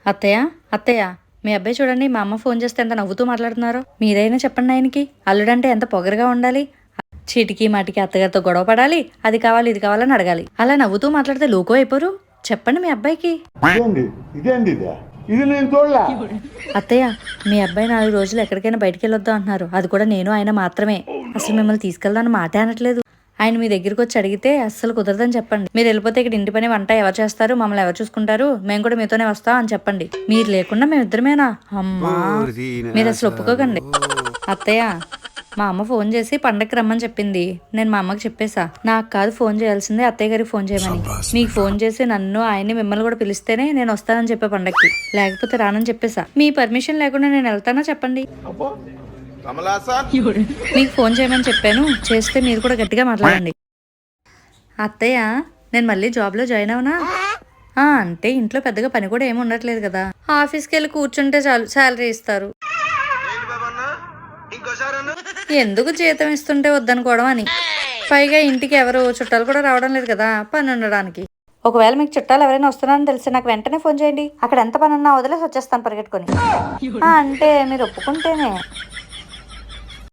అత్తయ్య అత్తయ్య, మీ అబ్బాయి చూడండి, మా అమ్మ ఫోన్ చేస్తే ఎంత నవ్వుతూ మాట్లాడుతున్నారో. మీరైనా చెప్పండి ఆయనకి. అల్లుడంటే ఎంత పొగరుగా ఉండాలి. చీటికి మాటికి అత్తగారితో గొడవ పడాలి, అది కావాలి ఇది కావాలని అడగాలి. అలా నవ్వుతూ మాట్లాడితే లోకో అయిపోరు. చెప్పండి మీ అబ్బాయికి. అత్తయ్య, మీ అబ్బాయి 4 రోజులు ఎక్కడికైనా బయటికి వెళ్ళొద్దాం అంటున్నారు. అది కూడా నేను ఆయన మాత్రమే. అసలు మిమ్మల్ని తీసుకెళ్దామని మాటే అనట్లేదు. ఆయన మీ దగ్గరికి వచ్చి అడిగితే అస్సలు కుదరదని చెప్పండి. మీరు వెళ్ళిపోతే ఇక్కడ ఇంటి పని వంట ఎవరు చేస్తారు, మమ్మల్ని ఎవరు చూసుకుంటారు, మేము కూడా మీతోనే వస్తాం అని చెప్పండి. మీరు లేకుండా మేమిద్దరమేనా? అమ్మా, మీరు అసలు ఒప్పుకోకండి. అత్తయ్య, మా అమ్మ ఫోన్ చేసి పండగకి రమ్మని చెప్పింది. నేను మా అమ్మకి చెప్పేశా. నాకు కాదు ఫోన్ చేయాల్సిందే, అత్తయ్య గారికి ఫోన్ చేయమని. మీకు ఫోన్ చేసి నన్ను ఆయన్ని మిమ్మల్ని కూడా పిలిస్తేనే నేను వస్తానని చెప్పే పండగకి, లేకపోతే రానని చెప్పేశా. మీ పర్మిషన్ లేకుండా నేను వెళ్తానా చెప్పండి. మీకు ఫోన్ చేయమని చెప్పాను, చేస్తే మీరు కూడా గట్టిగా మాట్లాడండి. అత్తయ్య, నేను మళ్ళీ జాబ్లో జాయిన్ అవునా? అంటే ఇంట్లో పెద్దగా పని కూడా ఏమి ఉండట్లేదు కదా. ఆఫీస్కి వెళ్ళి కూర్చుంటే చాలు, శాలరీ ఇస్తారు. ఎందుకు జీతం ఇస్తుంటే వద్దనుకోవడం అని. పైగా ఇంటికి ఎవరు చుట్టాలు కూడా రావడం లేదు కదా పని ఉండడానికి. ఒకవేళ మీకు చుట్టాలు ఎవరైనా వస్తున్నారని తెలిసి నాకు వెంటనే ఫోన్ చేయండి. అక్కడ ఎంత పని ఉన్నా వదిలేసి వచ్చేస్తాను పరిగెట్టుకొని. అంటే మీరు ఒప్పుకుంటేనే.